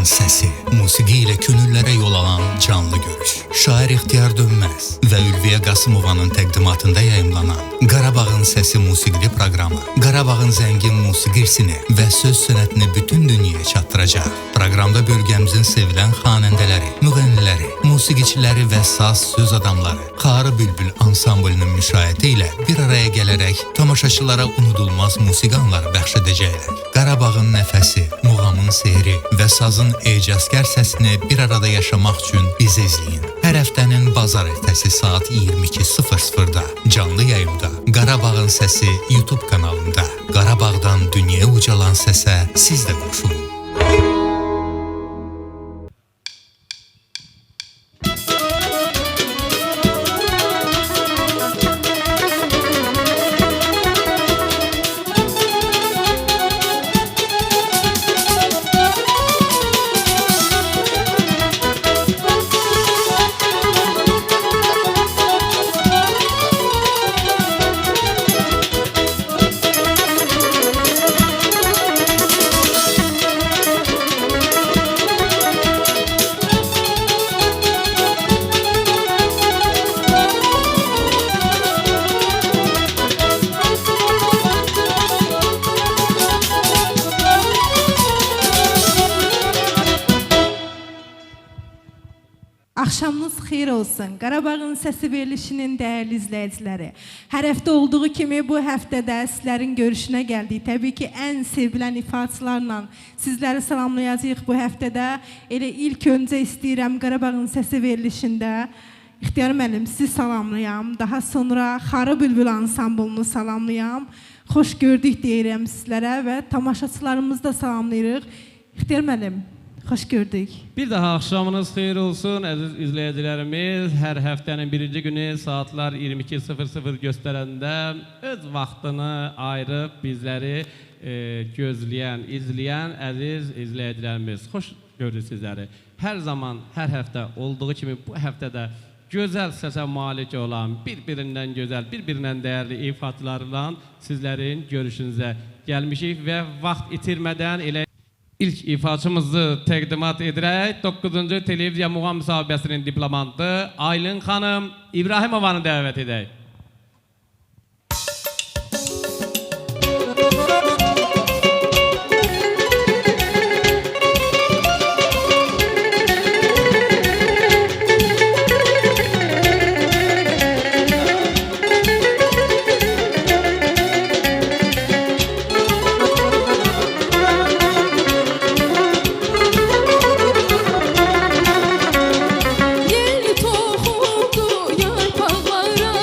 Qarabağın səsi, musiqi ilə könüllərə yol alan canlı görüş. Şair İxtiyar Dönməz və Ülviyə Qasımovanın təqdimatında yayımlanan Qarabağın səsi musiqili proqramı Qarabağın zəngin musiqi irsini və söz sənətini bütün dünyaya çatdıracaq. Proqramda bölgəmizin sevilən xanəndələri, müğənniləri, musiqiçiləri və saz söz adamları Xarı Bülbül ansamblının müşayiəti ilə bir araya gələrək tamaşaçılara unudulmaz musiqi anları bəxş edəcəklər. Qarabağın nəfəsi, muğamın sehri və sazın ecazkar səsini bir arada yaşamaq üçün bizi izləyin. Hər həftənin bazar ertəsi saat 22:00-da canlı yayımda Qarabağın səsi YouTube kanalında Qarabağdan dünyaya ucalan səsə siz də qoşulun. Axşamınız xeyir olsun. Qarabağın səsi verilişinin dəyərli izləyiciləri. Hər həftə olduğu kimi bu həftədə sizlərin görüşünə gəldik. Təbii ki, ən sevilən ifaçılarla sizləri salamlayacağıq bu həftədə. Elə ilk öncə istəyirəm Qarabağın səsi verilişində İxtiyar müəllim sizi salamlayam. Daha sonra Xarı Bülbül ansamblını salamlayam. Xoş gördük deyirəm sizlərə və tamaşaçılarımızı da salamlayırıq. İxtiyar müəllim, xoş gördük. Bir daha axşamınız xeyir olsun əziz izləyicilərimiz. Hər həftənin birinci günü saatlar 22:00 göstərəndə öz vaxtını ayırıb bizləri gözləyən, izləyən əziz izləyicilərimiz. Xoş gördük sizləri. Hər zaman, hər həftə olduğu kimi bu həftədə gözəl səsə malik olan, bir-birindən gözəl, bir-birindən dəyərli ifaçılarla sizlərin görüşünüzə gəlmişik və vaxt itirmədən elə İlk ifaçımızı təqdimat edirək. 9-cu televiziya muğam müsahibəsinin diplomantı Aylin xanım İbrahimovanı dəvət edək. Yeni toxundu yarpaqlara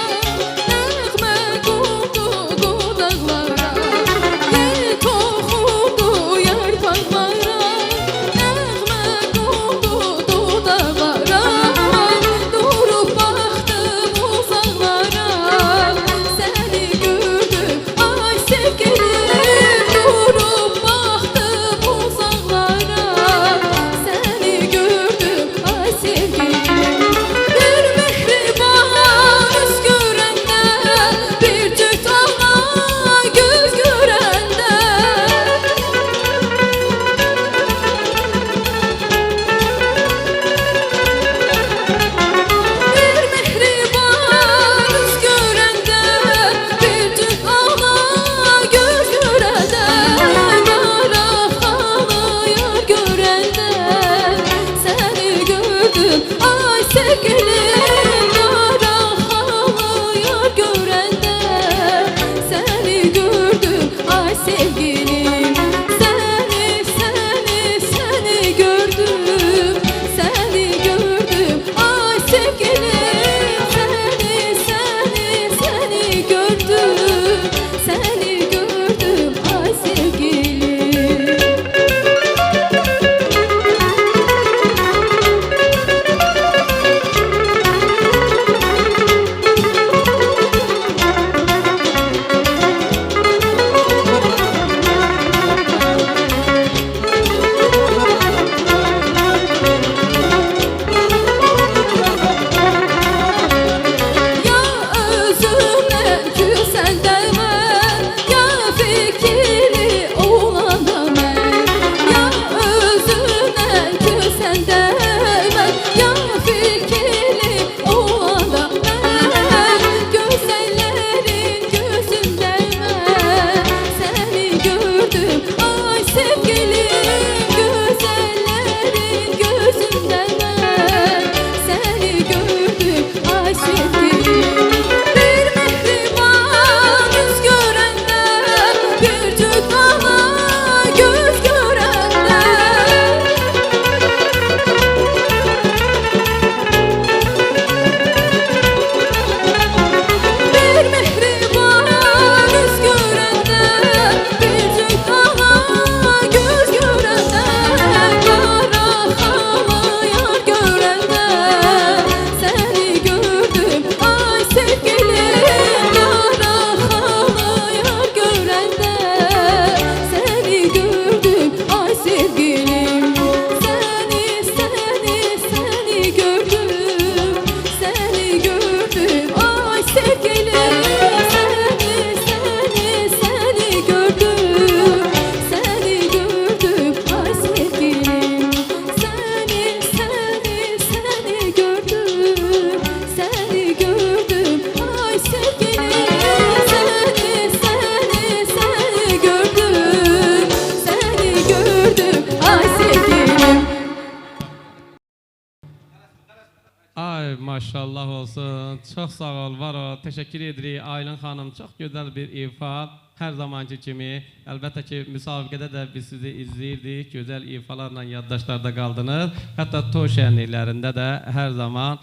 Ay maşallah olsun. Çok sağ ol, var ol. Teşekkür edirik Aylin xanım. Çok güzel bir ifa. Her zamanki kimi. Elbette ki müsabiqədə də biz sizi izləyirdik. Gözəl ifalarla yaddaşlarda qaldınız. Hətta toy şənliklərində də hər zaman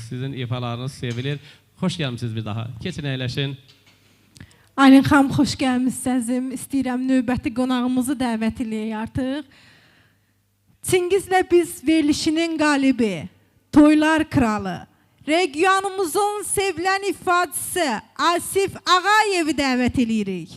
sizin ifalarınız sevilir. Xoş gəlmisiniz bir daha. Keçin, əyləşin. Aylin xanım, xoş gəlmisiniz. İstəyirəm növbəti qonağımızı dəvət eləyək artıq. Çingizlə biz verilişinin qalibi, Toylar Kralı, regionumuzun sevilən ifadəsi Asif Ağayevi dəvət eləyirik.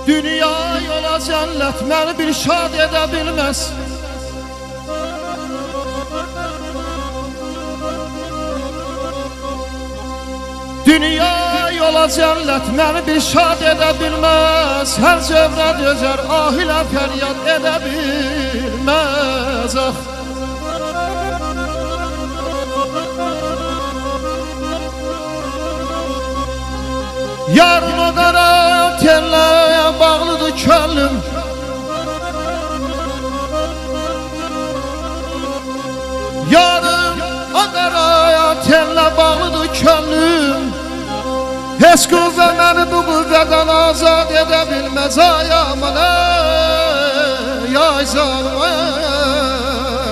Dünya yola cənnət məni bir şad edə bilməz. Dünya yola cənnət məni bir şad edə bilməz. Hər cövrə dözər, ah ilə fəryad edə bilməz. Yarın o qara telləyə bağlıdır könlüm. Yarın o qara tellə bağlıdır könlüm. Heç qüvvə məni bu qüvvədən azad edə bilməz. Ay aman ey, ay canım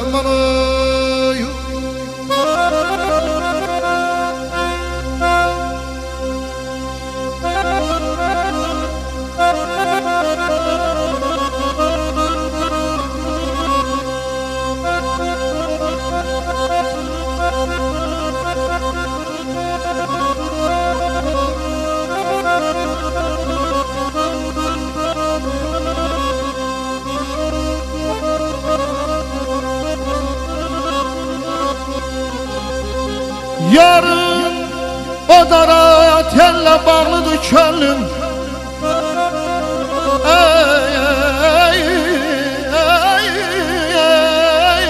aman ey. Yarın o dara tellə bağlıdır könlüm. Ey, ey, ey, ey,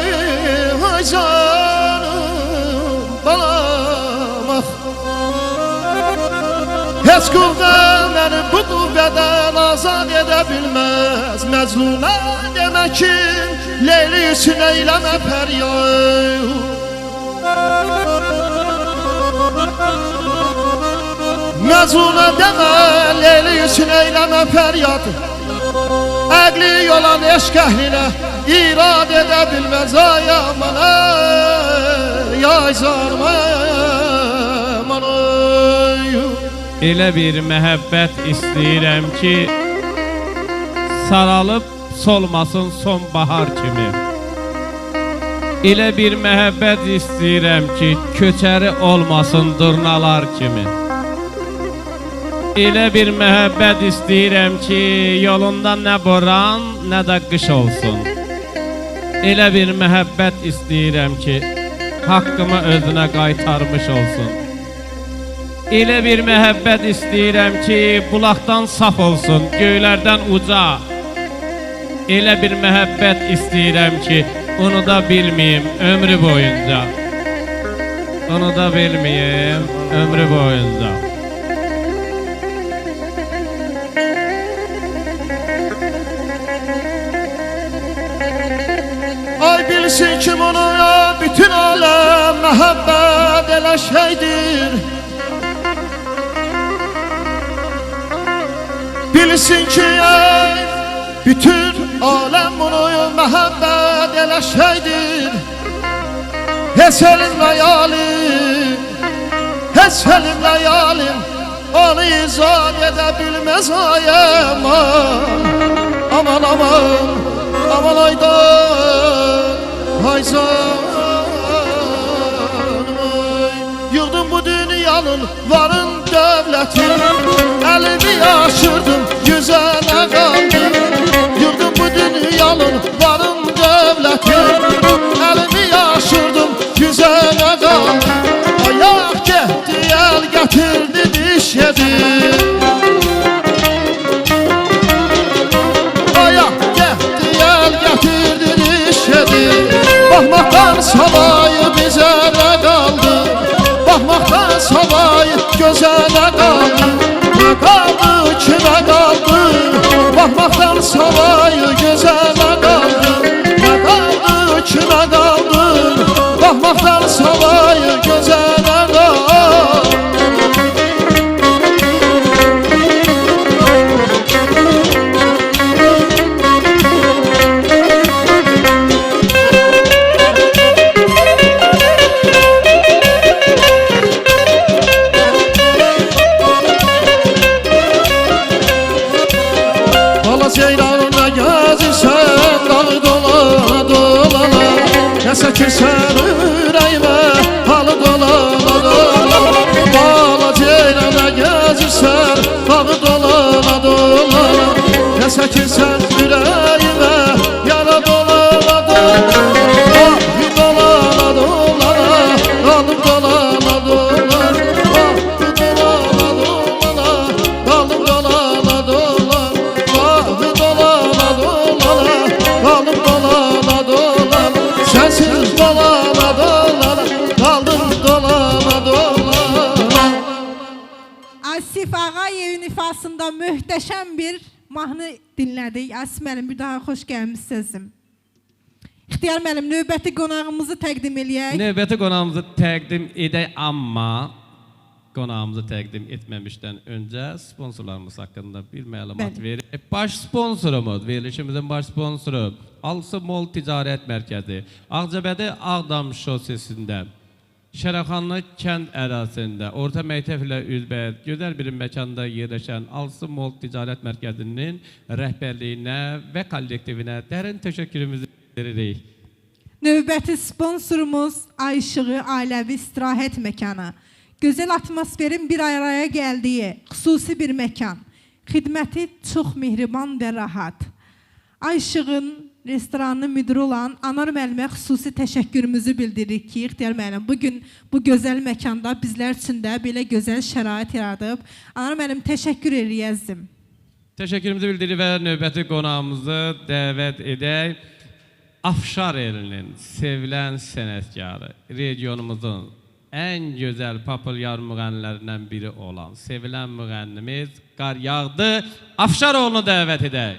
ey canım balam ah. Heç qüvvə məni bu qüvvədən azad edə bilməz. Məcnuna demə ki, Leyli üçün eyləmə fəryad. Məcnuna demə, Leyli üçün eyləmə fəryad. Əqli olan eşq əhlinə irad edə bilməz. Ay aman ey, ay canım aman ey. Elə bir məhəbbət istəyirəm ki, saralıb solmasın sonbahar kimi. Elə bir məhəbbət istəyirəm ki, köçəri olmasın durnalar kimi. Elə bir məhəbbət istəyirəm ki, yolunda nə boran, nə də qış olsun. Elə bir məhəbbət istəyirəm ki, haqqımı özünə qaytarmış olsun. Elə bir məhəbbət istəyirəm ki, bulaqdan saf olsun, göylərdən uca. Elə bir məhəbbət istəyirəm ki, unuda bilməyim ömrü boyunca. Unuda bilməyim ömrü boyunca. Ay bilsin ki bunu ya bütün alem məhəbbət elə şeydir. Bilsin ki ey bütün alem bunu məhəbbət elə şeydir. Heç elim layalim, heç elim layalim onu izah edə bilməz. Ay aman, aman aman, aman aydan, ay canım ay. Yığdım bu dünyanın varın dövlətin, əlimi aşırdım yüzənə qaldım. Yığdım bu dünyanın varın dövlətin, əlimi aşırdım yüzənə qaldım. Ayaq getdi əl gətirdi diş yedi. savay gözələ qaldı. Nə qaldı ki nə qaldı, baxmaqdan savay gözələ qaldı. Nə qaldı ki nə qaldı, baxmaqdan savay gözələ qaldı. Ceylanına gəzirsən, dağı dolana dolana, nə çəkirsən ürəyimə, halı dolana dolana. Bala ceylana gəzirsən, dağı dolana dolana, nə çəkirsən ürəyimə, yana dolana dolana. Ahı dolana dolana, qalım dolana dolana. Ahı dolana dolana, qalım dolana dolana. Qalım dolana dolana, sensiz dolana dolana, qaldım dolana dolana. Asif Ağayevin ifasında möhtəşəm bir mahnı dinlədik. Asif müəllim, bir daha xoş gəlmişsiniz. İxtiyar müəllim, növbəti qonağımızı təqdim eləyək. Növbəti qonağımızı təqdim edək, amma qonağımızı təqdim etməmişdən öncə sponsorlarımız haqqında bir məlumat verir. Baş sponsorumuz, verilişimizin baş sponsoru Alsı Mol Ticarət Mərkəzi, Ağcabədi Ağdam şosesində, Şərəfxanlı kənd ərazisində, orta məktəb ilə üzbəyət, gözəl bir məkanda yerləşən Alsı Mol Ticarət Mərkəzinin rəhbərliyinə və kollektivinə dərin təşəkkürümüzü veririk. Növbəti sponsorumuz Ayşığı Ailəvi İstirahət Məkanı. Gözəl atmosferin bir araya gəldiyi xüsusi bir məkan. Xidməti çox mehriban və rahat. Ayşığın restoranının müdürü olan Anar müəllimə xüsusi təşəkkürümüzü bildiririk ki, İxtiyar müəllim bugün bu gözəl məkanda bizlər üçün də belə gözəl şərait yaradıb. Anar müəllim, təşəkkür eləyəzdim. Təşəkkürümüzü bildiririk və növbəti qonağımızı dəvət edək. Afşar elinin sevilən sənətkarı, regionumuzun ən gözəl populyar müğənnilərindən biri olan sevilən müğənnimiz Qar Yağdı Afşaroğlu'nu dəvət edək.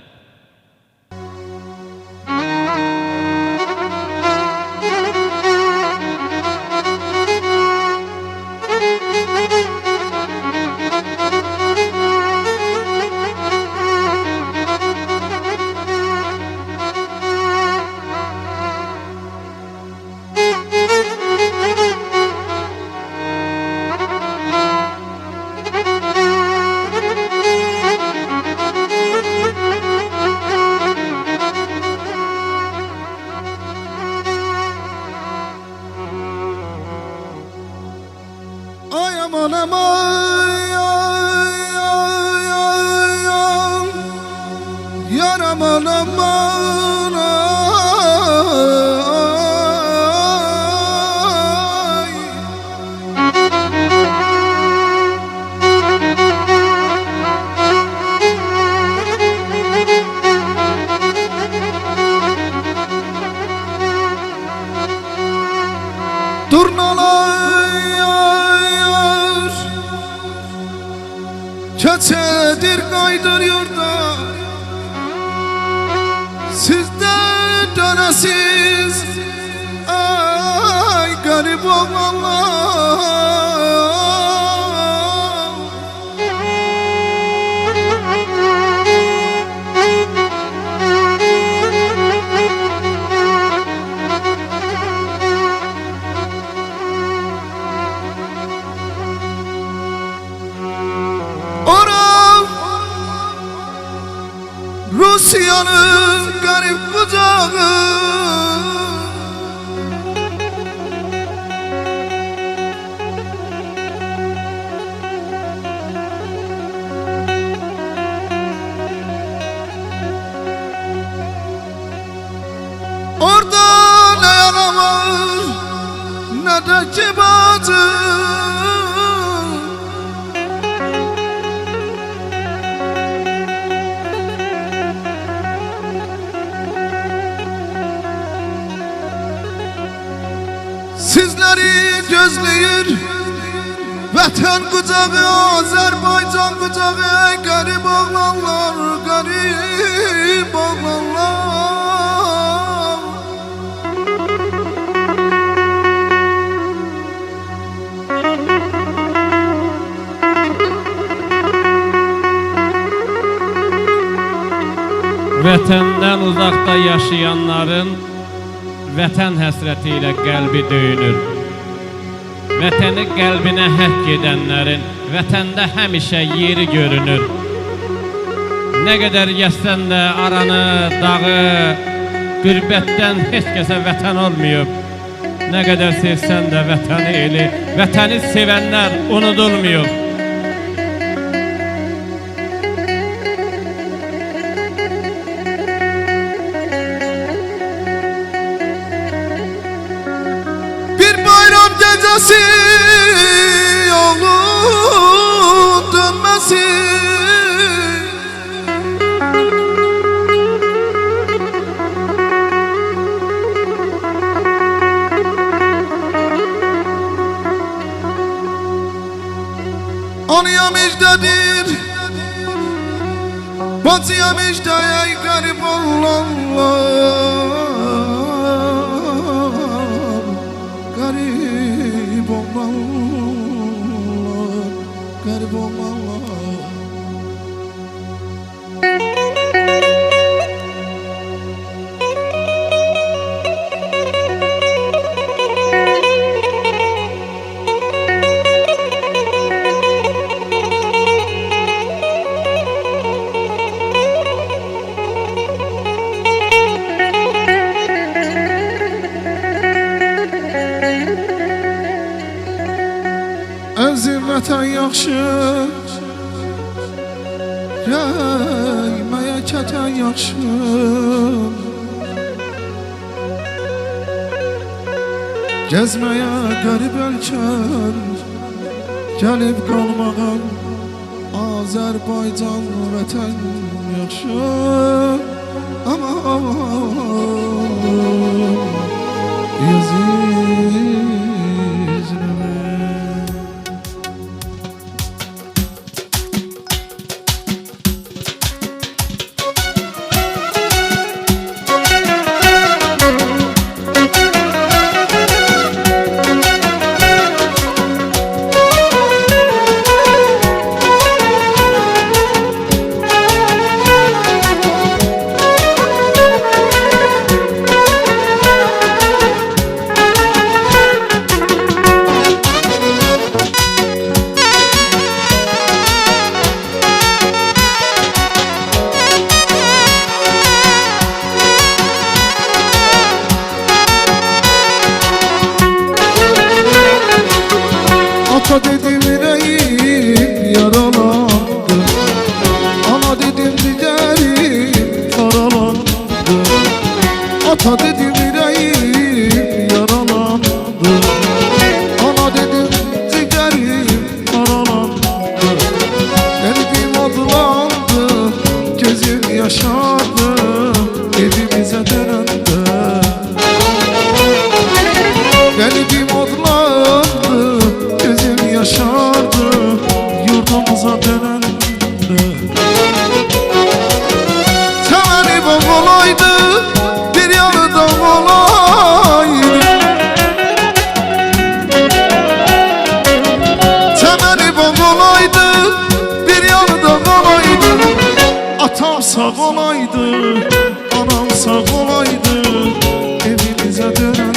Keçedir qaydır yurda, sizdən dönəsiz, ay qərib oğlanlar. Rusiyanın garip kucağı, orada ne yara var ne de kibacı. Sizleri gözləyir və Vətən qucağı, Azərbaycan qucağı, qərib oğlanlar, qərib oğlanlar. Vətəndən uzaqda yaşayanların vətən həsrəti ilə qəlbi döyünür. Vətəni qəlbinə həkk edənlərin vətəndə həmişə yeri görünür. Nə qədər gəzsən də aranı, dağı, qürbətdən heç kəsə vətən olmayıb. Nə qədər sevsən də vətəni eli, vətəni sevənlər unudulmayıb. Gecesi yolun dönmesi, anıya müjdedir, bacıya müjde ey garip olanlar. Garip olanlar, garip olanlar. Əzim vətən yaxşı, rəyməyə kətən yaxşı. Gəzməyə qərib ölkən, gəlib qalmağın Azərbaycan vətən yaxşı. Aman ata dedim yüreğim yaralandı, ana dedim diderim karalandı. Ata dedim yüreğim yaralandı, ana dedim diderim karalandı. Kalbim adlandı, gözüm yaşardı evimize dönende. Kalbim adlandı, gözüm yaşardı yurdumuza dönende. Temeli bol olaydı, bir yanı da olaydı. Temeli bol olaydı, bir yanı da olaydı. Atam sağ olaydı, anam sağ olaydı evimize dönende.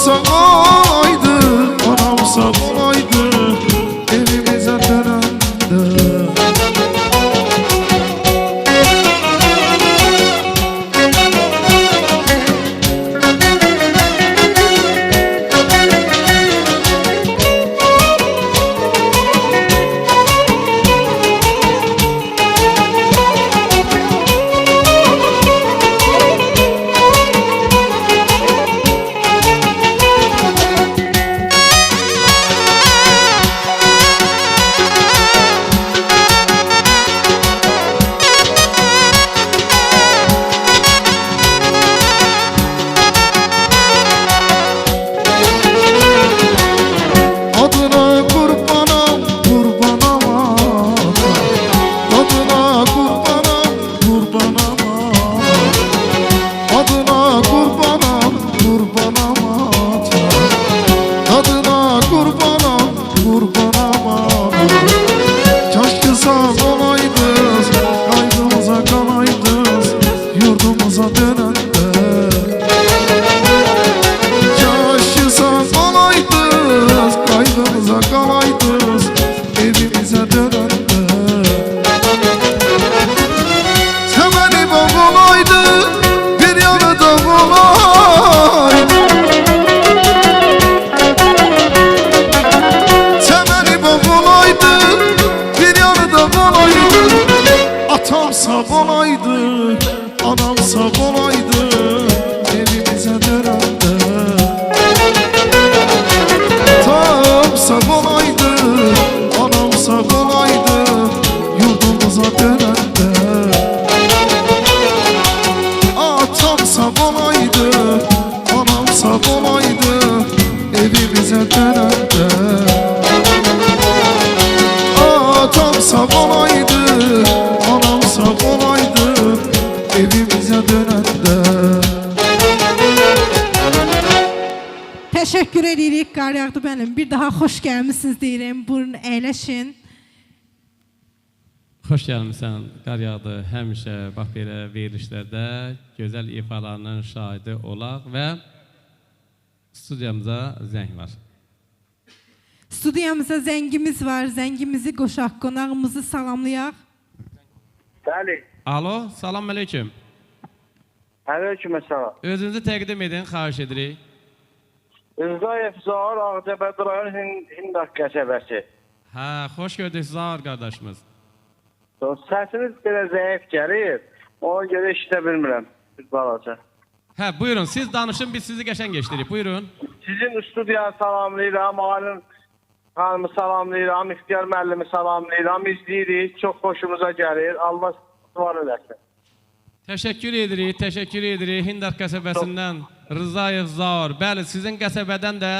Sağ olaydı, anam sağ olaydı evimize dönende. evimizə dönəndə atam sağ olaydı, anam sağ olaydı evimizə dönəndə. Təşəkkür edirik Qaryağdı mənim. Bir daha xoş gəlmisiniz deyirəm. Buyurun əyləşin. Xoş gəlmisən Qaryağdı. Həmişə bax belə verilişlərdə gözəl ifalarının şahidi olaq və studiyamıza zəng var. Studiyamıza zəngimiz var. Zəngimizi qoşaq, qonağımızı salamlayaq. Bəli. Alo, salam aleyküm. Aleyküm əssalam. Özünüzü təqdim edin, xahiş edirik. Rzayev Zahar Ağcabəd rayon Hindaq qəsəbəsi. Hə, xoş gördük Zahar qardaşımız. Səsiniz belə zəif gəlir. Ona görə işitə bilmirəm. Bir balaca. Hə, buyurun, siz danışın, biz sizi qəşəng geçdirik. Buyurun. Sizin studiyanı salamlayıram, Aylin xanımı salamlayıram, İxtiyar müəllimi salamlayıram, izləyirik, çox xoşumuza gəlir. Allah var eləsin. Təşəkkür edirik. Hindaq qəsəbəsindən Rzayev Zahar. Bəli, sizin qəsəbədən də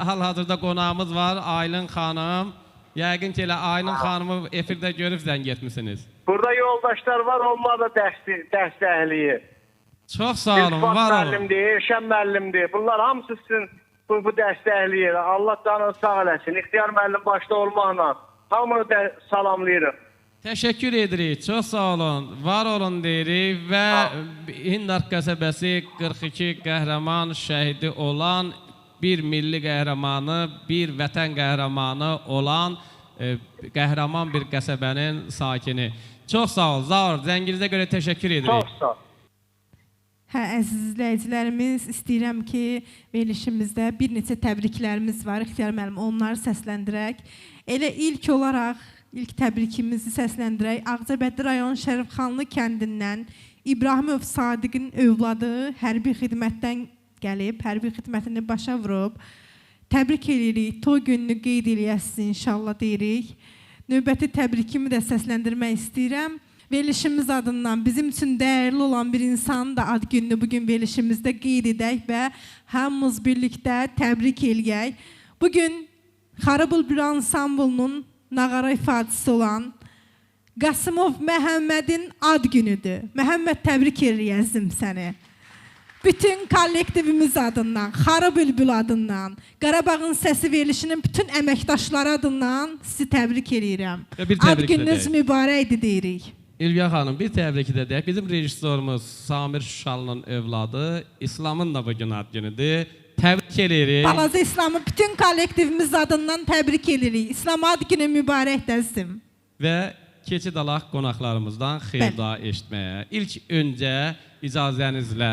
hal-hazırda qonağımız var, Aylin xanım. Yəqin ki, elə Aylin xanımı efirdə görüb zəng etmişsiniz. Burada yoldaşlar var, onlar da dəstəkləyir. Çox sağ olun, İltifat var olun. müəllimdir, Erşən müəllimdir. Bunlar hamısı sizin bu dəstəkləyir. Allah canını sağ eləsin. İxtiyar müəllim başda olmaqla hamını salamlayırıq. Təşəkkür edirik, çox sağ olun, var olun deyirik və Hindaq qəsəbəsi 42 qəhrəman şəhidi olan, bir milli qəhrəmanı, bir vətən qəhrəmanı olan qəhrəman bir qəsəbənin sakini. Çox sağ ol, Zahar, zənginizə görə təşəkkür edirik. Çox sağ ol. Hə, əziz izləyicilərimiz, istəyirəm ki, verilişimizdə bir neçə təbriklərimiz var. İxtiyar müəllim, onları səsləndirək. Elə ilk olaraq İlk təbrikimizi səsləndirək. Ağcabədi rayon Şərifxanlı kəndindən İbrahimov Sadiqin övladı hərbi xidmətdən gəlib, hərbi xidmətini başa vurub. Təbrik edirik, toy gününü qeyd eləyəsiniz inşallah deyirik. Növbəti təbrikimi də səsləndirmək istəyirəm. Verilişimiz adından bizim üçün dəyərli olan bir insanın da ad gününü bugün verilişimizdə qeyd edək və hamımız birlikdə təbrik eləyək. Bugün Xarı Bülbül Ansamblunun nağara ifadəsi olan Qasımov Məhəmmədin ad günüdür. Məhəmməd, təbrik eləyəzim səni. Bütün kollektivimiz adından, Xarı Bülbül adından, Qarabağın Səsi verilişinin bütün əməkdaşları adından sizi təbrik eləyirəm. Ad gününüz mübarəkdir deyirik. İlviyə xanım, bir təbrik edək. Bizim rejissorumuz Samir Şuşalının övladı, İslamın da bugün ad günüdür. Təbrik edirik. Balaca İslamı bütün kollektivimiz adından təbrik edirik. İslam ad günü mübarək dəzim. Və keçid alaq qonaqlarımızdan xeyir-dua eşitməyə. İlk öncə icazənizlə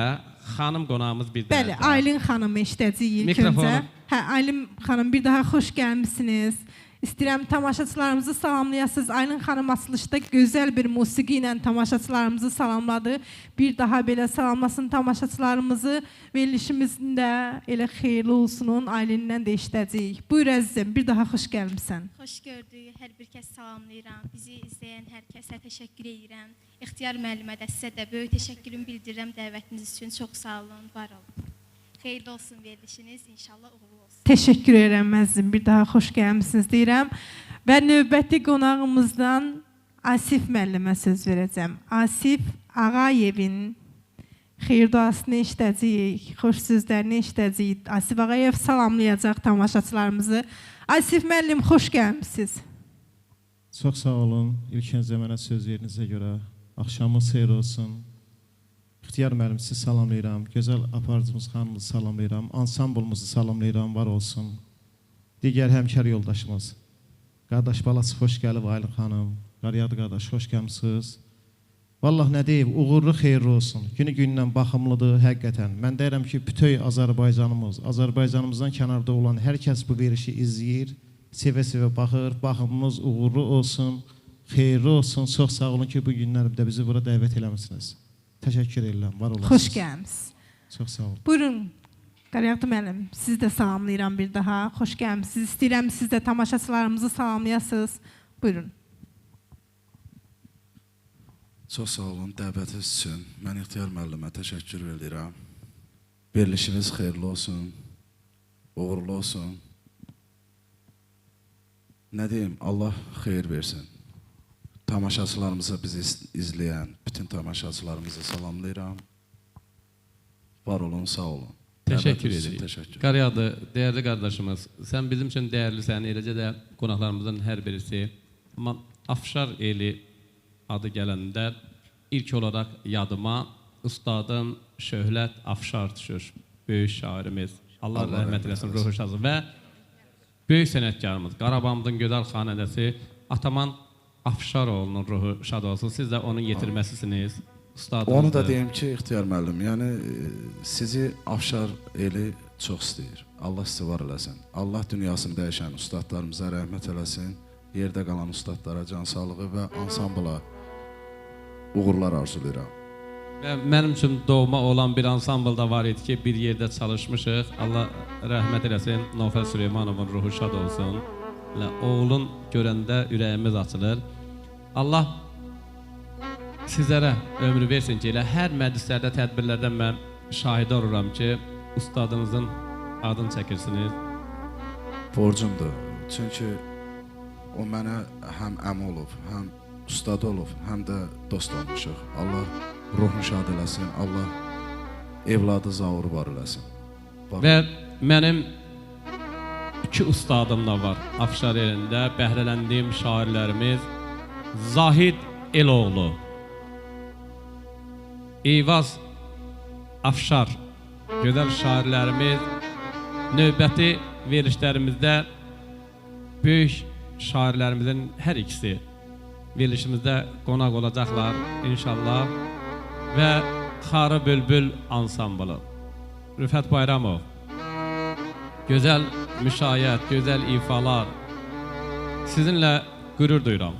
xanım qonağımız bir də. Bəli, Aylin xanımı eşidəcəyik ilk öncə. Hə, Aylin xanım, bir daha xoş gəlmişsiniz. İstəyirəm tamaşaçılarımızı salamlayasınız. Aylin xanım açılışda gözəl bir musiqi ilə tamaşaçılarımızı salamladı. Bir daha belə salamlasın tamaşaçılarımızı. Verilişimizin də elə xeyirli olsunun Aylindən də eşidəcəyik. Buyur əzizim, bir daha xoş gəlmişsən. Xoş gördük, hər bir kəs salamlayıram. Bizi izləyən hər kəsə təşəkkür edirəm. İxtiyar müəllimə də sizə də böyük təşəkkürümü bildirirəm dəvətiniz üçün. Çox sağ olun, var olun. Xeyirli olsun verilişiniz, inşallah uğurlu olsun. Təşəkkür edirəm əzizim, bir daha xoş gəlmişsiniz deyirəm. Və növbəti qonağımızdan Asif müəllimə söz verəcəm. Asif Ağayevin xeyir duasını eşidəcəyik, xoş sözlərini eşidəcəyik. Asif Ağayev salamlayacaq tamaşaçılarımızı. Asif müəllim, xoş gəlmişsiniz. Çox sağ olun, ilk öncə mənə söz verinizə görə. Axşamınız xeyir olsun. İxtiyar müəllim, sizi salamlayıram. Gözəl aparıcımız xanımızı salamlayıram. Ansamblumuzu salamlayıram, var olsun. Digər həmkar yoldaşımız. Qardaş balası xoş gəlib Aylin xanım. Qaryadı qardaş, xoş gəlmişsiniz. Vallah nə deyib, uğurlu xeyirli olsun. Günü-gündən baxımlıdır, həqiqətən. Mən deyirəm ki, bütöy Azərbaycanımızdan kənarda olan hər kəs bu verişi izləyir, sevə-sevə baxır, baxımınız uğurlu olsun, xeyirli olsun. Çox sağ olun ki, bu günlərimdə bizi bura dəvət eləmişsiniz. Təşəkkür edirəm, var olasınız. Xoş gəlmişsiniz. Çox sağ olun. Buyurun, Qaryadı müəllim, sizi də salamlayıram bir daha. Xoş gəlmişsiniz. İstəyirəm siz də tamaşaçılarımızı salamlayasınız. Buyurun. Çox sağ olun dəvətiniz üçün. Mən İxtiyar müəllimə təşəkkür edirəm. Verilişiniz xeyirli olsun, uğurlu olsun. Nə deyim, Allah xeyir versin. Tamaşaçılarımıza bizi izləyən bütün tamaşaçılarımızı salamlayıram. Var olun, sağ olun. Təşəkkür Dəvətiniz üçün edirik. təşəkkür. Qaryadı, dəyərli qardaşımız, sən bizim üçün dəyərlisən, eləcə də qonaqlarımızın hər birisi. Amma Afşar eli adı gələndə ilk olaraq yadıma ustadım Şöhlət Afşar düşür. Böyük şairimiz. Allah rəhmət eləsin, ruhu şazı və böyük sənətkarımız, Qarabağımızın gözəl xanədəsi Ataman Afşaroğlu'nun ruhu şad olsun. Siz də onun yetirməsisiniz. Onu da deyim ki, İxtiyar müəllim, yəni sizi Afşar eli çox istəyir. Allah sizi var eləsin. Allah dünyasını dəyişən ustadlarımıza rəhmət eləsin. Yerdə qalan ustadlara can sağlığı və ansambla uğurlar arzulayıram. Və mənim üçün doğma olan bir ansambl da var idi ki, bir yerdə çalışmışıq. Allah rəhmət eləsin. Nofər Süleymanovun ruhu şad olsun. Oğlun görəndə ürəyimiz açılır. Allah sizlərə ömrü versin ki, elə hər məclislərdə, tədbirlərdə mən şahid oluram ki, ustadınızın adını çəkirsiniz. Borcumdur. Çünki o mənə həm əmi olub, həm ustad olub, həm də dost olmuşuq. Allah ruhunu şad eləsin, Allah evladı zauru var eləsin. Və mənim iki ustadım da var Afşar elində, bəhrələndiyim şairlərimiz Zahid Eloğlu, Eyvaz Afşar, gözəl şairlərimiz növbəti verilişlərimizdə böyük şairlərimizin hər ikisi verilişimizdə qonaq olacaqlar inşallah və Xarı Bülbül ansamblı. Rüfət Bayramov, gözəl müşayiət, gözəl ifalar. Sizinlə qürur duyuram,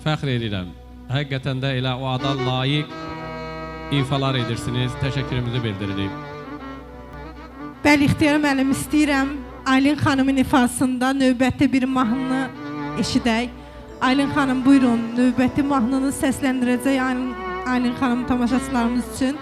fəxr edirəm. Həqiqətən də elə o ada layiq ifalar edirsiniz. Təşəkkürümüzü bildiririk. Bəli, İxtiyar müəllim, istəyirəm Aylin xanımın ifasında növbəti bir mahnını eşidək. Aylin xanım, buyurun, növbəti mahnını səsləndirəcək Aylin xanım tamaşaçılarımız üçün.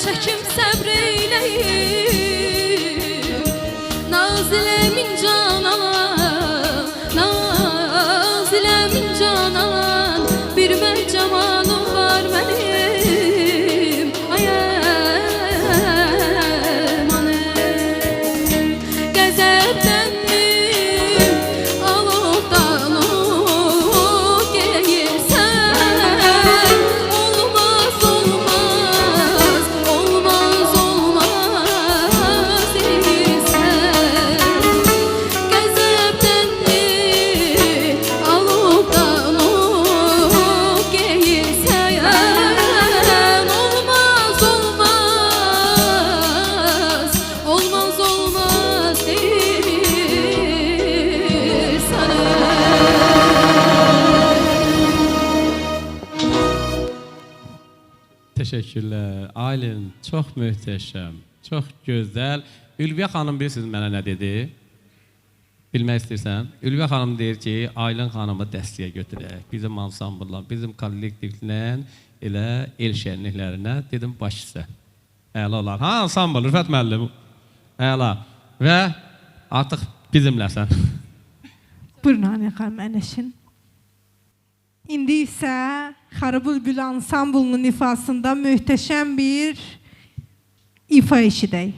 çəkim səbr eyləyim Naziləmin canalan Naziləmin canalan Bir mən camalım var mənim Ay əmanım Qəzəbləndim Alovdan o geyirsən Olmaz, olmaz Olmaz, olmaz deyirsən Qəzəbləndim Alovdan o geyirsən Olmaz, olmaz Olmaz, olmaz deyirsən Teşekkürler. Aylin çok mühteşem, çok güzel. Ülviyə xanım bilirsiniz mənə nə dedi? Bilmək istəyirsən? Ülviyə xanım deyir ki, Aylin xanımı dəstəyə götürək. Bizim ansamblla, bizim kollektivlə elə el şənliklərinə dedim baş üstə. Əla olar. Ha, ansambl, Rüfət müəllim. Əla. Və artıq bizimləsən. Buyurun Haniyə xanım, əyləşin. İndi isə Xarı Bülbül ansamblının ifasında möhtəşəm bir ifa eşidək.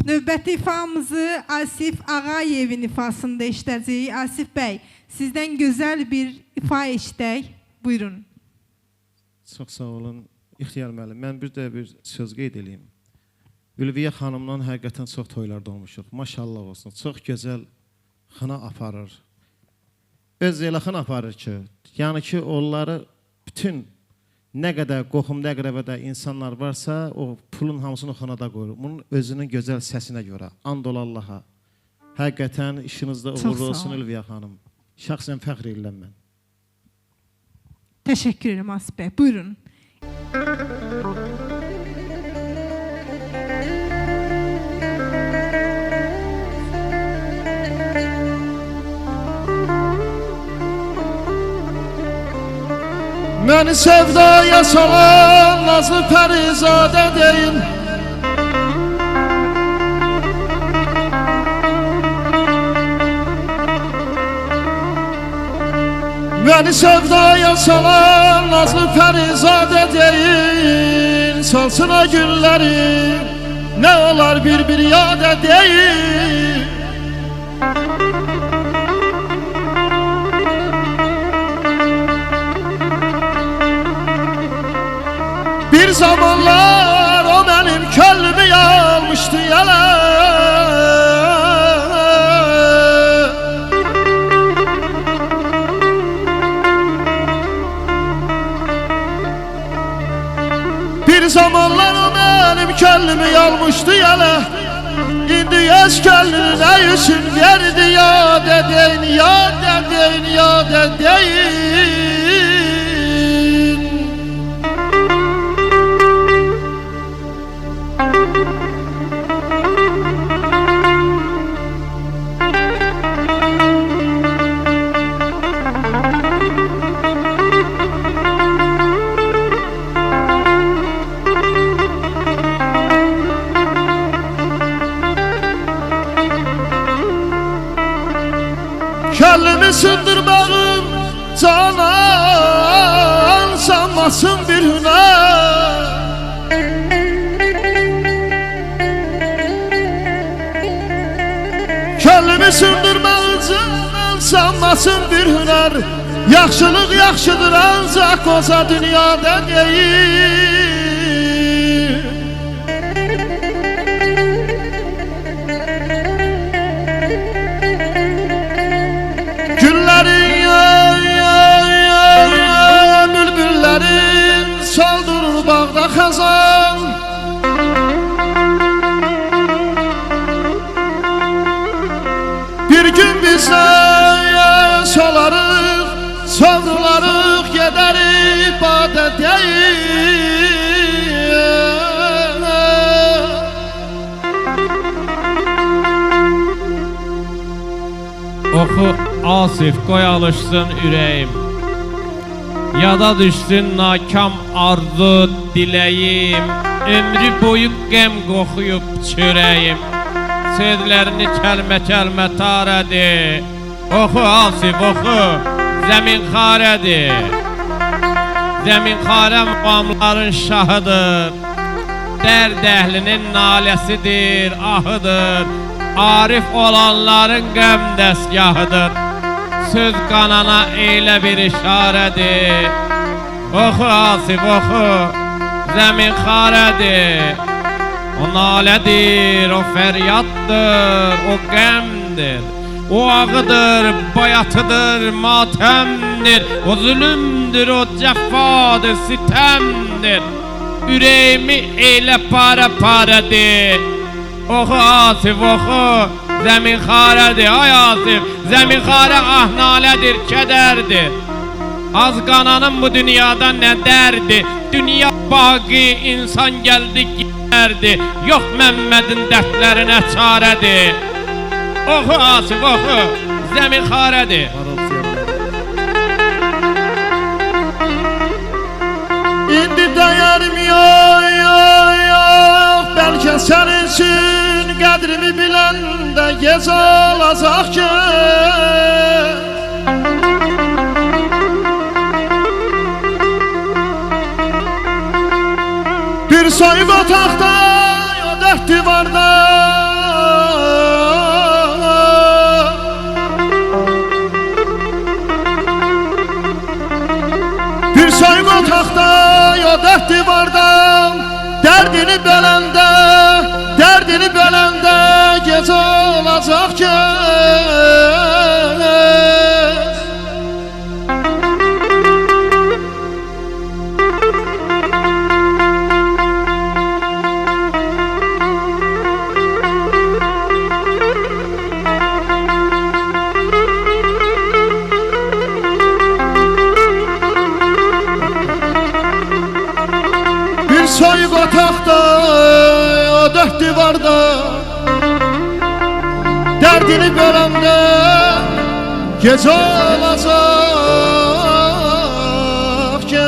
Növbəti ifamızı Asif Ağayevin ifasında işləyəcəyik. Asif bəy, sizdən gözəl bir ifa eşidək. Buyurun. Çox sağ olun. İxtiyar müəllim, mən bir də bir söz qeyd edeyim. Ülviyə xanımla həqiqətən çox toylarda olmuşuq. Maşallah olsun. Çox gözəl xına aparır. Öz elə xına aparır ki, yəni ki, onları bütün nə qədər qohumda əqrəbədə insanlar varsa, o pulun hamısını xanada qoyur. Bunun özünün gözəl səsinə görə. And ol Allaha. Həqiqətən işinizdə uğurlu olsun Ülviyə xanım. Şəxsən fəxr edirəm mən. Təşəkkür ederim Asif bəy. Buyurun. Məni sevdaya salan Nazlı Pərizadə deyin. Beni sevdaya salan nazlı Perizade değil. Salsın o günleri ne olar bir yade değil. Bir zamanlar o benim könlümü almıştı yele. Bir zamanlar o benim könlümü almıştı yele. İndi yaş könlünü ne için verdi ya dedeyin, ya dedeyin, ya dedeyin. Kellemi sındırmağım canan sanmasın bir hüner. Kellemi sındırmağım canan sanmasın bir hüner. Yaxşılıq yaxşıdır ancaq qoza dünyada değil. Saldırır bağda xəzan. Bir gün biz de solarıq, savrularıq, gedərik badə deyil. Oxu Asif, qoy alışsın ürəyim. Yada düşsün nakam arzu diləyim. Ömrü boyu qəm qoxuyub çörəyim. Sözlərini kəlmə tarədir. Oxu Asif, oxu, zəmin xarədir. Zəmin xarə muqamların şahıdır. Dərd əhlinin naləsidir, ahıdır. Arif olanların qəm dəstgahıdır. Söz qanana eylə bir işarədir. Oxu Asif, oxu, zəmin xarədir. O nalədir, o fəryaddır, o qəmdir. O ağıdır, bayatıdır, matəmdir. O zülümdür, o cəffadır, sitəmdir. Ürəyimi eylə parədir. Oxu Asif, oxu, zəmin xarədir, ay Asif. Zəmin xarə ah nalədir, kədərdir. Az qananın bu dünyada nə dərdi. Dünya baqi, insan gəldi gidərdi. Yox Məmmədin dərdlərinə çarədir. Oxu Asif, oxu, zəmin xarədir. İndi dəyərim yox, bəlkə sən üçün qədrimi biləndə gec olacaq ki. Bir soyub otaqda, o dörd divarda. Bir soyub otaqda, o dörd divarda. Dərdini beləndə gec olacaq ki. Bir soyuq otaqda, o dörd divarda. Dərdini beləndə gec olacaq ki.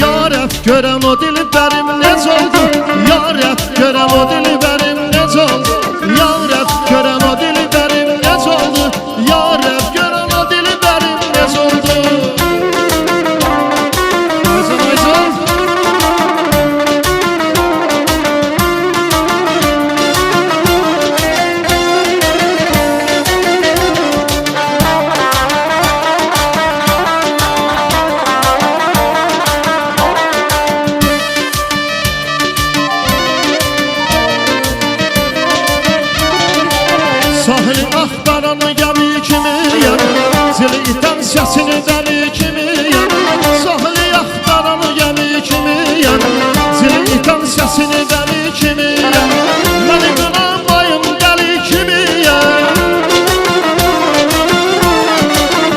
Ya Rəbb görəm o dilbərim necə oldu. Ya Rəbb görəm o dilbərim necə oldu. Ya Rəbb görəm o dilbərim necə oldu. səsini dəli kimiyəm Sahili yaxtaran gəmi kimiyəm Zil itan səsini dəli kimiyəm Məni qınamayım dəli kimiyəm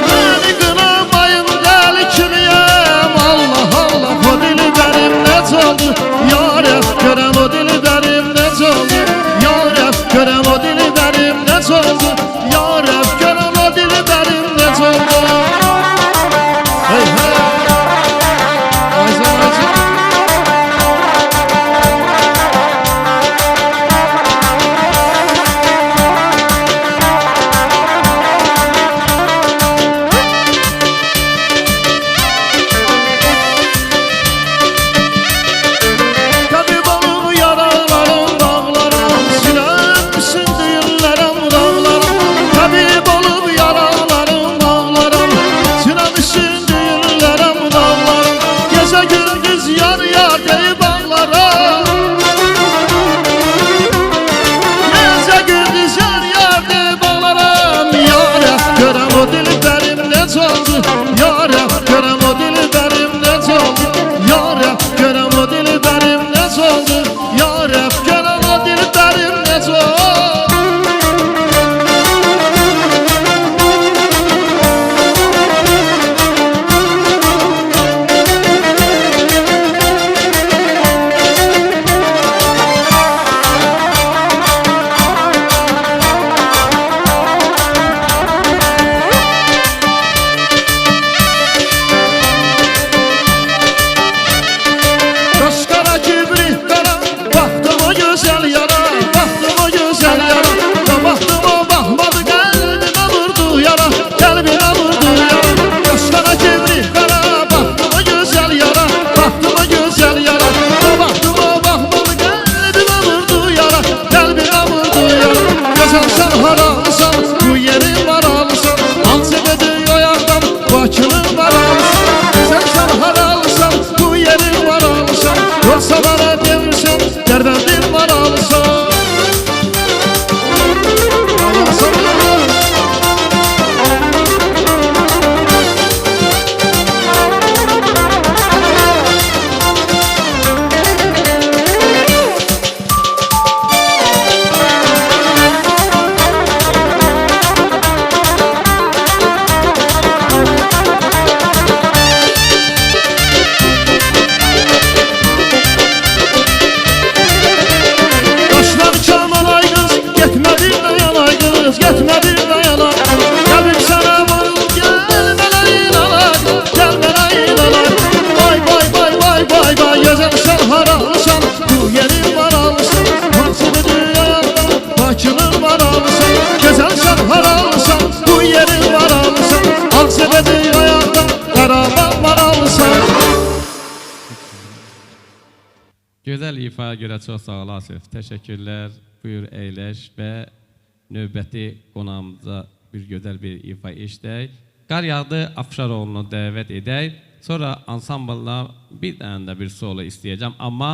Məni qınamayım dəli kimiyəm Allah Allah o dili bərim necə oldu Yarət görəm o dili bərim necə oldu Yarət görəm o dili bərim necə oldu Yarət görəm o dili bərim necə oldu Hey hey Ayza ayza Tabip olur yaralarım dağlarım Silenmişsin düğünlərəm dağlarım Tabip olur yaralarım dağlarım Silenmişsin düğünlərəm dağlarım Gecə gündüz yar yar deyib ağlarım Gecə gündüz yar yar deyib ağlarım Yarət görəm o dili bərim necə oldu Yarət görəm o dili bərim necə oldu Yarət görəm o dili bərim necə oldu Yarət görəm o dili bərim necə oldu Qaşqara kibrit qara, baxdım o gözəl yara, baxdım o gözəl yara. Baxdım o baxmadı qəlbimə vurdu yara, qəlbimə vurdu yara. Qaşqara kibrit qara, baxdım o gözəl yara, baxdım o gözəl yara. Baxdım o baxmadı qəlbimə vurdu yara, qəlbimə vurdu yara. Gözəlsən haralısan, bu yerin varalısan, hansı dedi oyaqdan, Bakının varalısan. Gözəlsən haralısan, bu yerin varalısan. Yoksa bana devirsen derdendir varalısan Varalısan Qaşlar çalmalay qız, getmə bir dayanay qız, getmə bir dayanay Qəbim sənə vurul, gəl mənə inanay, gəl mənə inanay Vay vay vay vay vay vay, gözəlsən haralısan, bu yerin varalısan Hansı bir dünyada, Bakının varalısan Gözəlsən haralısan, bu yerin varalısan Hansı bir dünyada, Qaraban varalısan Gözəl ifaya görə çox sağ ol Asif. Təşəkkürlər. Buyur əyləş və növbəti qonağımıza bir gözəl bir ifa eşidək. Qar yağdı Afşaroğlu'nu dəvət edək. Sonra ansamblla bir dənə də bir solo istəyəcəm. Amma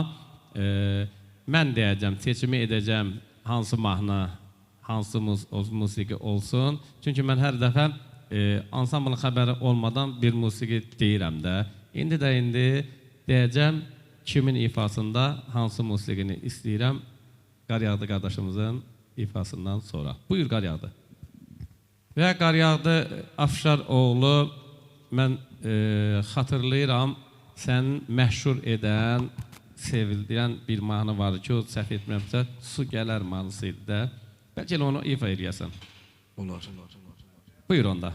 mən deyəcəm, seçimi edəcəm hansı mahnı, hansı musiqi olsun. Çünki mən hər dəfə ansamblın xəbəri olmadan bir musiqi deyirəm də. İndi deyəcəm kimin ifasında hansı musiqini istəyirəm. Qar yağdı qardaşımızın ifasından sonra. Buyur Qar yağdı. Və Qar yağdı Afşaroğlu mən xatırlayıram sənin məşhur edən, sevildiən bir mahnı var ki, o səhv etmirəmsə, Su gələr mahnısı idi də. Bəlkə elə onu ifa eləyəsən. Olar. Buyur onda.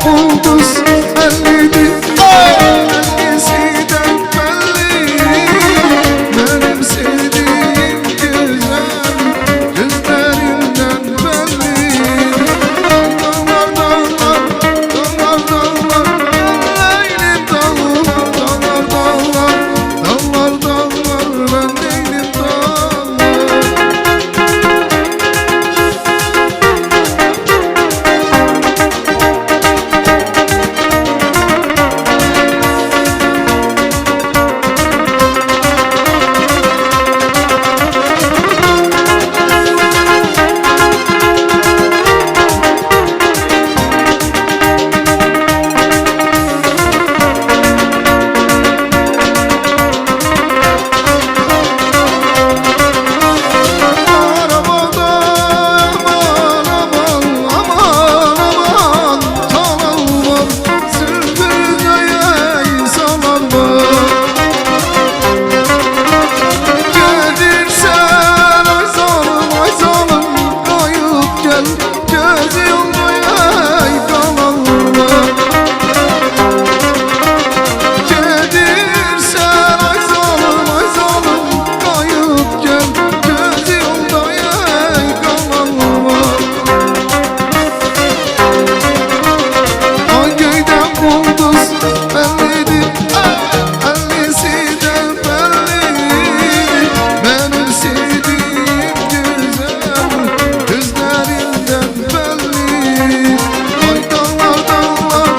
ulduz bellidir Ellisinden belli Benim sevdiğim güzel Gözlerinden belli Dağlar dağlar dağlar dağlar Leylim dağlar dağlar dağlar Dağlar dağlar ben değilim dağlar Arabada aman aman aman aman Salan var sürgüye salan var Gelirsen ay salım kayıp gel Gözü yolmaya kalan var Gelirsen ay salım kayıp gel Gözü yolmaya kalan var Hangiden bulduz bellidir Ellisi de bellidir Benim sevdiğim güzel Gözlerinden belli Ay dağlar dağlar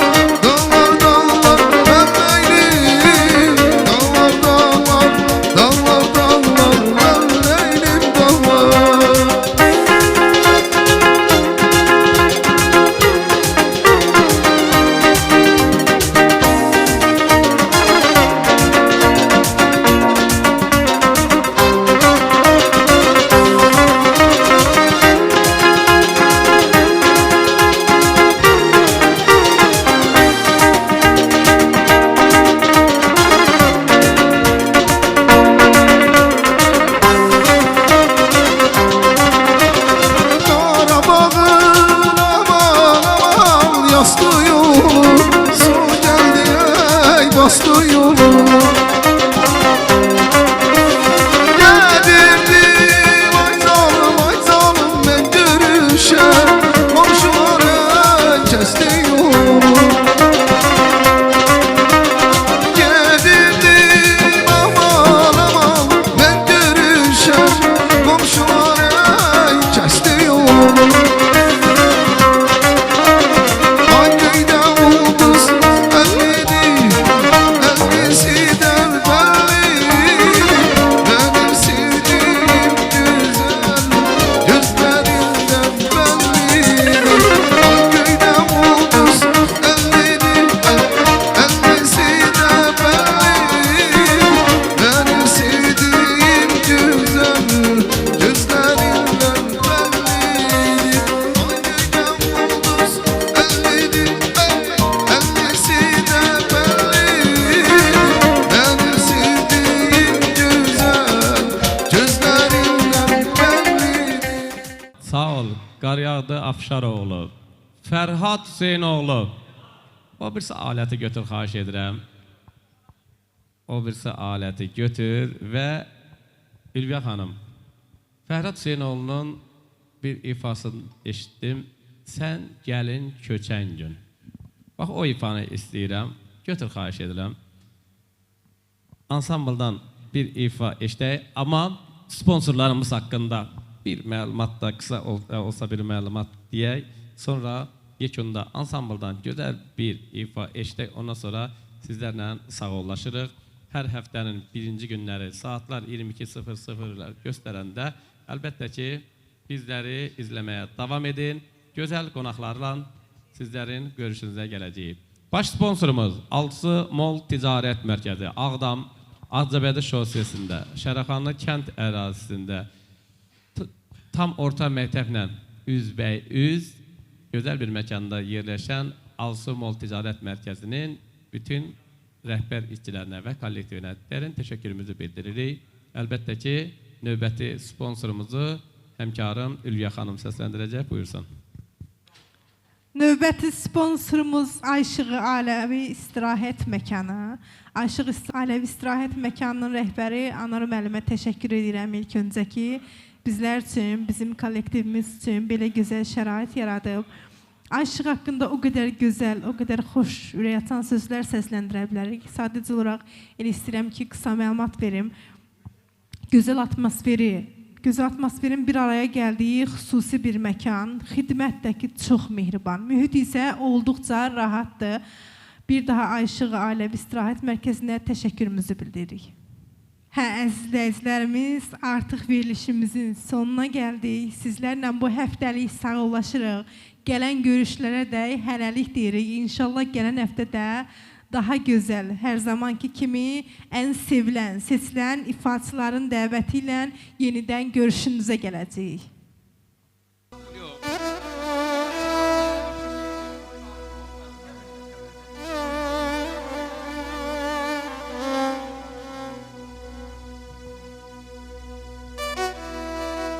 dağlar dağlar ben leylim Dağlar dağlar dağlar dağlar ben leylim dağlar Karabağın aman aman yastı yolu Su geldi ey bastı yolu Gedirdim ay zalim ben görüşe Komşuları kesti yolu Gedirdim aman aman ben görüşe Komşuları kesti yolu Hangide ulduz ellidi Ellisinden belli Benim sevdiğim güzel Gözlerinden belli Hangide ulduz ellidi Ellisinden belli Benim sevdiğim güzel Gözlerinden belli Hangide ulduz ellidi Ellisinden belli Benim sevdiğim güzel Gözlerinden belli Sağ ol. Qaryadı Afşaroğlu. Fərhad Hüseynoğlu. O birisi aləti götür, xahiş edirəm. O birisi aləti götür və Ülviyə xanım. Fərhad Hüseynoğlu'nun bir ifasını eşitdim. Sən gəlin köçən gün. Bax o ifanı istəyirəm. Götür, xahiş edirəm. Ansambldan bir ifa eşitək, amma sponsorlarımız haqqında bir məlumat da qısa olsa bir məlumat deyək. Sonra yekunda ansambldan gözəl bir ifa eşitək. Ondan sonra sizlərlə sağollaşırıq. Hər həftənin birinci günləri saatlar 22:00 göstərəndə əlbəttə ki, bizləri izləməyə davam edin. Gözəl qonaqlarla sizlərin görüşünüzə gələcəyik. Baş sponsorumuz Alsı Mol Ticarət Mərkəzi, Ağdam, Ağcabədi şosesində, Şərəxanlı kənd ərazisində tam orta məktəblə üzbəüz gözəl bir məkanda yerləşən Alsı Mol Ticarət Mərkəzinin bütün rəhbər işçilərinə və kollektivinə dərin təşəkkürümüzü bildiririk. Əlbəttə ki, növbəti sponsorumuzu həmkarım Ülviyə xanım səsləndirəcək. Buyursun. Növbəti sponsorumuz Ayşığı Aləvi İstirahət Məkanı. Ayşığı Aləvi İstirahət Məkanının rəhbəri Anar müəllimə təşəkkür edirəm ilk öncə ki, bizlər üçün, bizim kollektivimiz üçün belə gözəl şərait yaradıb. Ayşıq haqqında o qədər gözəl, o qədər xoş, ürək açan sözlər səsləndirə bilərik. Sadəcə olaraq elə istəyirəm ki, qısa məlumat verim. Gözəl atmosferin bir araya gəldiyi xüsusi bir məkan, xidmətdəki çox mehriban, mühit isə olduqca rahatdır. Bir daha Ayşığı Aləvi İstirahət Mərkəzinə təşəkkürümüzü bildiririk. Əzizlərimiz, artıq verilişimizin sonuna gəldik. Sizlərlə bu həftəlik sağollaşırıq. Gələn görüşlərə də hələlik deyirik. İnşallah gələn həftədə daha gözəl, hər zamanki kimi ən sevilən, seçilən ifaçıların dəvəti ilə yenidən görüşünüzə gələcəyik.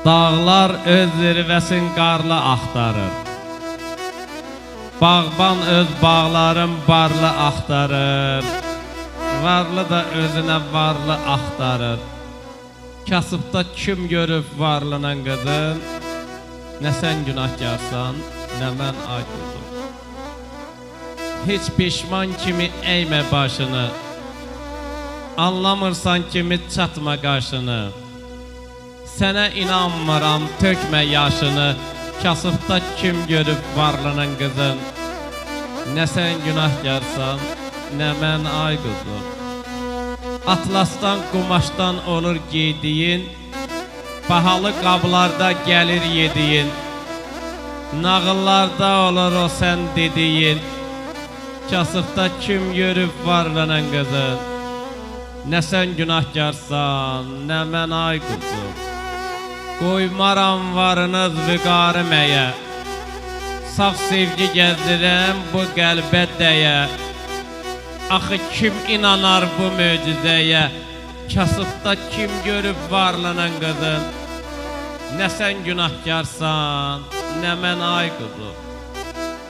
Dağlar öz zirvəsin qarlı axtarır. Bağban öz bağların barlı axtarır. Varlı da özünə varlı axtarır. Kasıbda kim görüb varlının qızın? Nə sən günahkarsan, nə mən ay qızım. Heç peşman kimi əymə başını. Anlamırsan kimi çatma qarşını. Sənə inanmıram, tökmə yaşını. Kasıbda kim görüb varlının qızın? Nə sən günahkarsan, nə mən ay qızım. Atlasdan, qumaşdan olur giydiyin, bahalı qablarda gəlir yediyin. Nağıllarda olur o sən dediyin. Kasıbda kim görüb varlının qızın? Nə sən günahkarsan, nə mən ay qızım. Qoymaram varınız vüqarı məyə. Saf sevgi gəzdirəm bu qəlbə dəyə. Axı kim inanar bu möcüzəyə? Kasıbda kim görüb varlının qızın? Nə sən günahkarsan, nə mən ay qızım.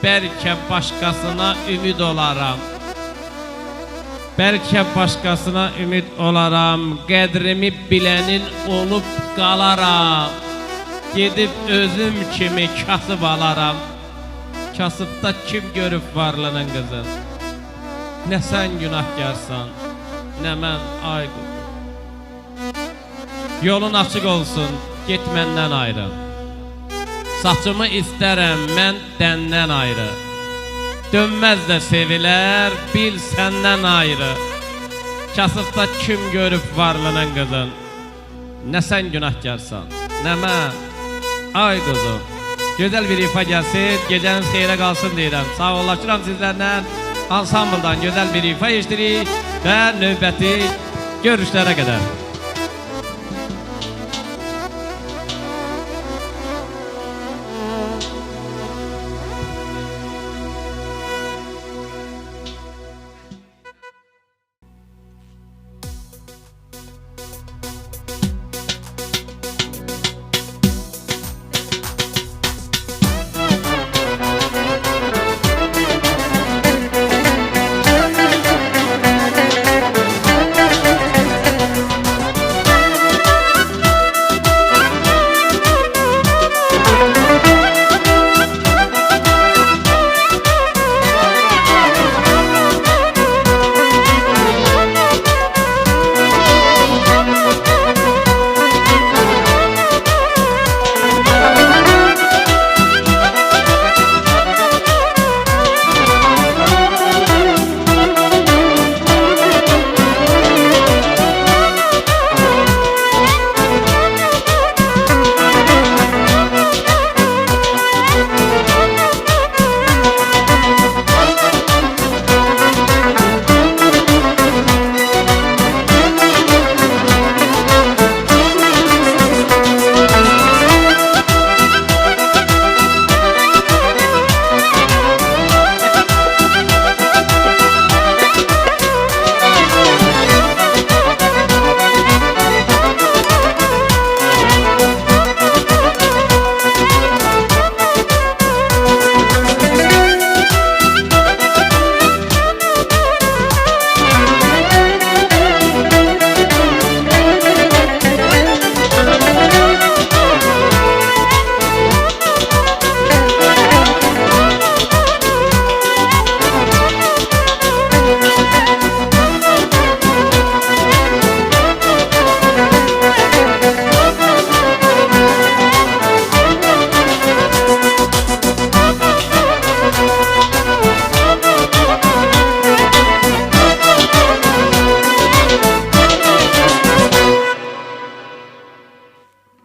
Bəlkə başqasına ümid olaram. Bəlkə başqasına ümid olaram. Qədrimi bilənin olub qalaram. Gedib özüm kimi kasıb alaram. Kasıbda kim görüb varlının qızın? Nə sən günahkarsan, nə mən ay qızım. Yolun açıq olsun, get məndən ayrı. Saçımı istərəm mən dəndən ayrı. Dönməz də sevilər, bil səndən ayrı. Kasıbda kim görüb varlının qızın? Nə sən günahkarsan, nə mən ay qızım. Gözəl bir ifa gəlsin, gecəniz xeyrə qalsın deyirəm. Sağollaşıram sizlərlə. Ansambıldan gözəl bir ifa eşdirik və növbəti görüşlərə qədər.